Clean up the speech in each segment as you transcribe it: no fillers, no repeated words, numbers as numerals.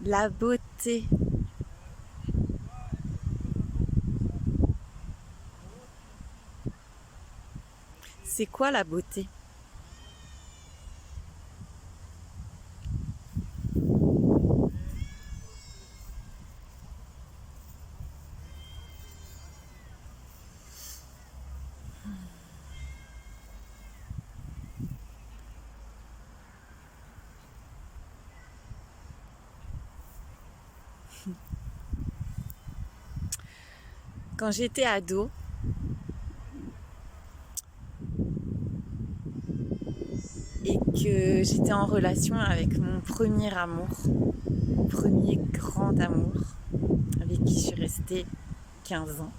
La beauté. C'est quoi la beauté? Quand j'étais ado, et que j'étais en relation avec mon premier amour, mon premier grand amour, avec qui je suis restée 15 ans,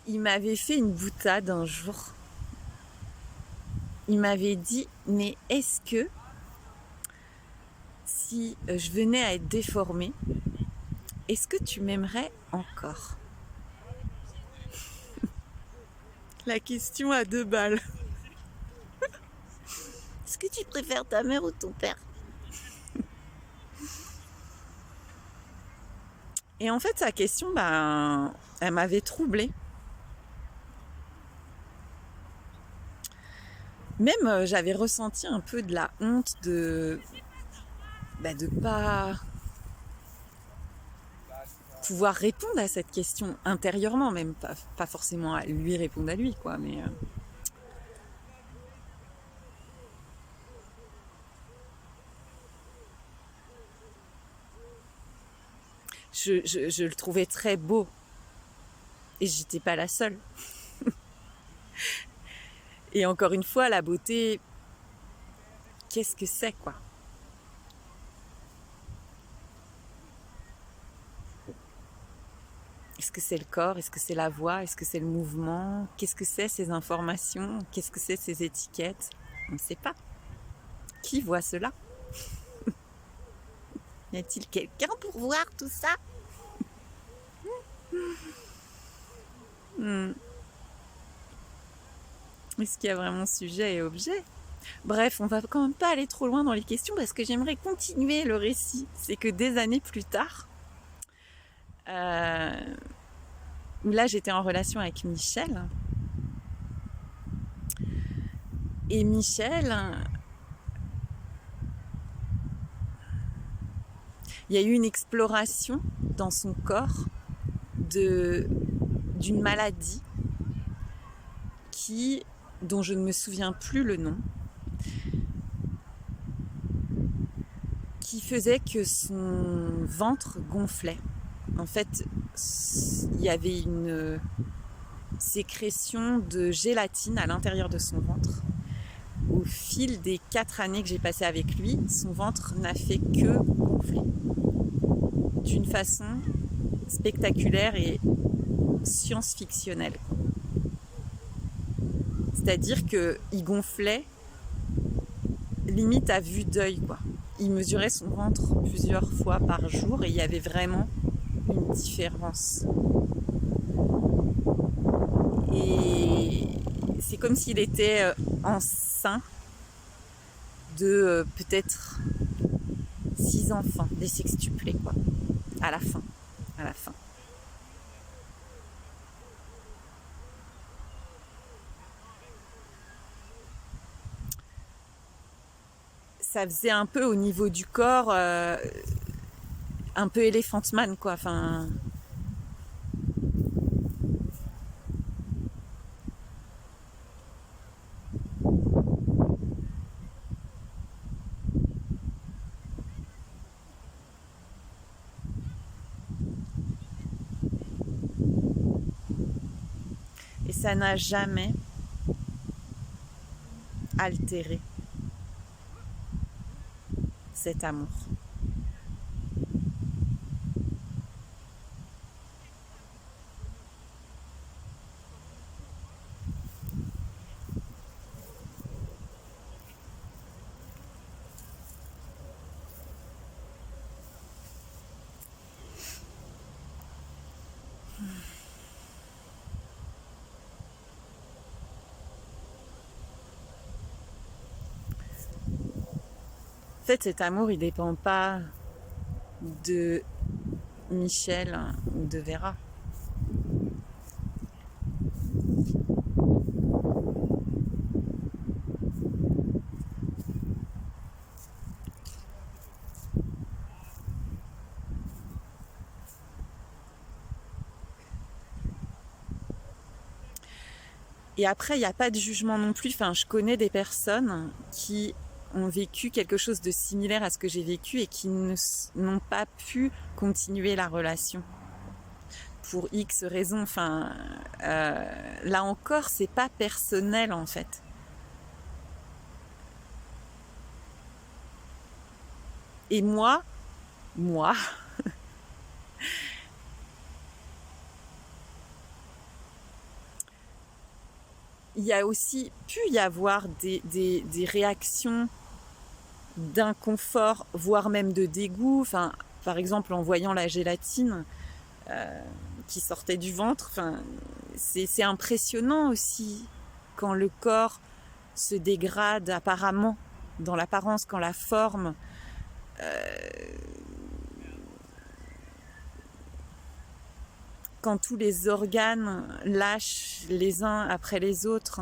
il m'avait fait une boutade un jour. Il m'avait dit, mais est-ce que si je venais à être déformée, est-ce que tu m'aimerais encore? La question à 2 balles. Est-ce que tu préfères ta mère ou ton père? Et en fait, sa question, elle m'avait troublée. Même, j'avais ressenti un peu de la honte de pas pouvoir répondre à cette question intérieurement, même pas forcément à lui répondre à lui, quoi. Mais je le trouvais très beau. Et j'étais pas la seule. Et encore une fois, la beauté, qu'est-ce que c'est, quoi? Est-ce que c'est le corps? Est-ce que c'est la voix? Est-ce que c'est le mouvement? Qu'est-ce que c'est ces informations? Qu'est-ce que c'est ces étiquettes? On ne sait pas. Qui voit cela? Y a-t-il quelqu'un pour voir tout ça? Est-ce qu'il y a vraiment sujet et objet? Bref, on va quand même pas aller trop loin dans les questions parce que j'aimerais continuer le récit. C'est que des années plus tard, là j'étais en relation avec Michel. Et Michel, il y a eu une exploration dans son corps d'une maladie dont je ne me souviens plus le nom, qui faisait que son ventre gonflait. En fait, il y avait une sécrétion de gélatine à l'intérieur de son ventre. Au fil des 4 années que j'ai passées avec lui, son ventre n'a fait que gonfler. D'une façon spectaculaire et science-fictionnelle. C'est-à-dire qu'il gonflait limite à vue d'œil, quoi. Il mesurait son ventre plusieurs fois par jour et il y avait vraiment une différence. Et c'est comme s'il était enceint de peut-être 6 enfants, des sextuplés, quoi. À la fin. Ça faisait un peu au niveau du corps, un peu Elephant Man, quoi. Enfin, et ça n'a jamais altéré cet amour. fait, cet amour, il dépend pas de Michel ou de Vera. Et après, il n'y a pas de jugement non plus. Enfin, je connais des personnes qui ont vécu quelque chose de similaire à ce que j'ai vécu et qui n'ont pas pu continuer la relation pour X raisons. Enfin, là encore, c'est pas personnel en fait. Et moi, il y a aussi pu y avoir des réactions d'inconfort, voire même de dégoût. Enfin, par exemple, en voyant la gélatine qui sortait du ventre, enfin, c'est impressionnant aussi quand le corps se dégrade apparemment dans l'apparence, quand la forme quand tous les organes lâchent les uns après les autres.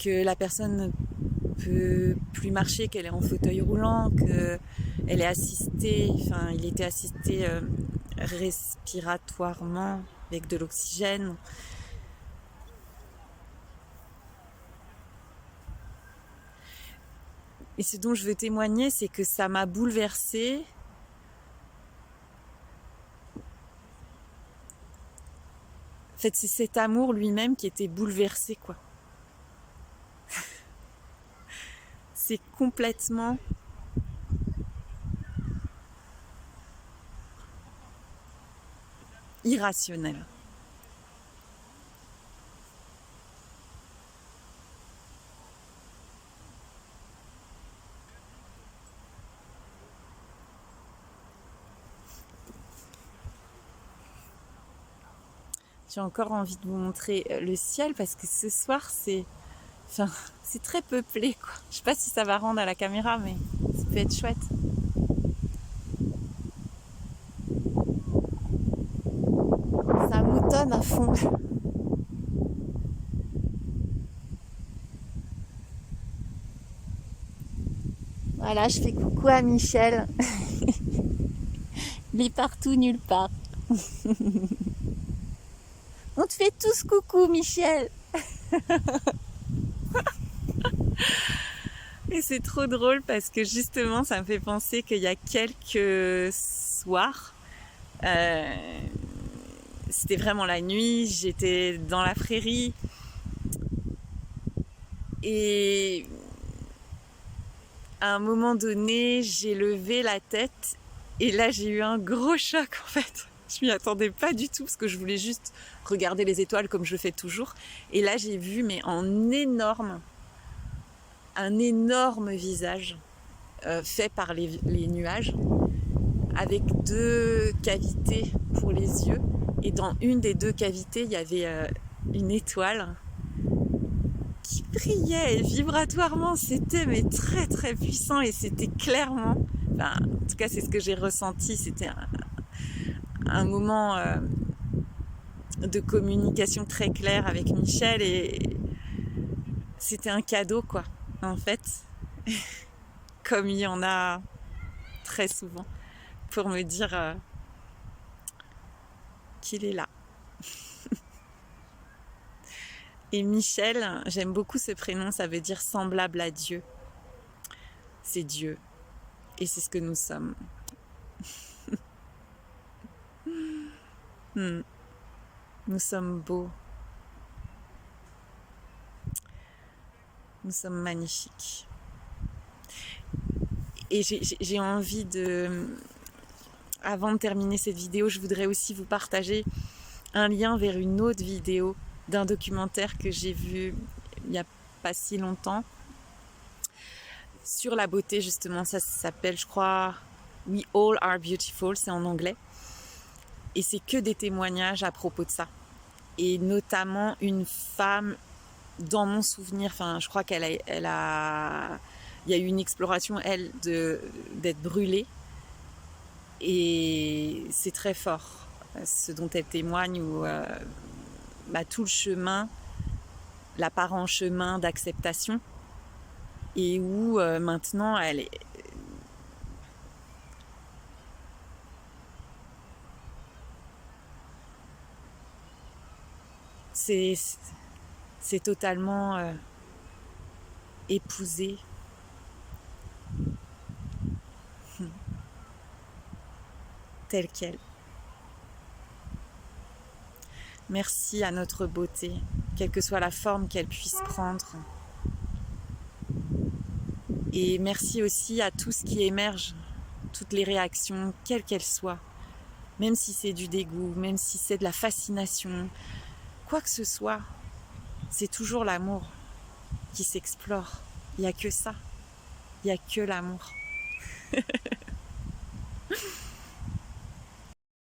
Que la personne ne peut plus marcher, qu'elle est en fauteuil roulant, qu'elle est assistée, enfin il était assisté respiratoirement avec de l'oxygène. Et ce dont je veux témoigner, c'est que ça m'a bouleversée. En fait, c'est cet amour lui-même qui était bouleversé, quoi. C'est complètement irrationnel. J'ai encore envie de vous montrer le ciel parce que ce soir c'est très peuplé, quoi. Je sais pas si ça va rendre à la caméra, mais ça peut être chouette. Ça moutonne à fond. Voilà, je fais coucou à Michel. Il est partout, nulle part. On te fait tous coucou, Michel. Et c'est trop drôle parce que justement, ça me fait penser qu'il y a quelques soirs, c'était vraiment la nuit, j'étais dans la prairie et à un moment donné, j'ai levé la tête et là, j'ai eu un gros choc en fait. Je m'y attendais pas du tout parce que je voulais juste regarder les étoiles comme je fais toujours. Et là, j'ai vu, mais un énorme visage fait par les nuages avec 2 cavités pour les yeux. Et dans une des 2 cavités, il y avait une étoile qui brillait vibratoirement. C'était mais très très puissant et c'était clairement, enfin, en tout cas c'est ce que j'ai ressenti, c'était un moment de communication très clair avec Michel et c'était un cadeau, quoi, en fait, comme il y en a très souvent, pour me dire qu'il est là. Et Michel, j'aime beaucoup ce prénom, ça veut dire semblable à Dieu. C'est Dieu. Et c'est ce que nous sommes. Nous sommes beaux. Nous sommes magnifiques. Et j'ai envie de... Avant de terminer cette vidéo, je voudrais aussi vous partager un lien vers une autre vidéo d'un documentaire que j'ai vu il n'y a pas si longtemps sur la beauté, justement. Ça s'appelle, je crois, We All Are Beautiful, c'est en anglais. Et c'est que des témoignages à propos de ça. et notamment une femme dans mon souvenir, enfin je crois il y a eu une exploration elle d'être brûlée et c'est très fort ce dont elle témoigne où tout le chemin, l'apparent chemin d'acceptation et où maintenant elle est c'est totalement épousé. Telle qu'elle. Merci à notre beauté, quelle que soit la forme qu'elle puisse prendre. Et merci aussi à tout ce qui émerge, toutes les réactions, quelles qu'elles soient. Même si c'est du dégoût, même si c'est de la fascination, quoi que ce soit, c'est toujours l'amour qui s'explore. Il n'y a que ça. Il n'y a que l'amour.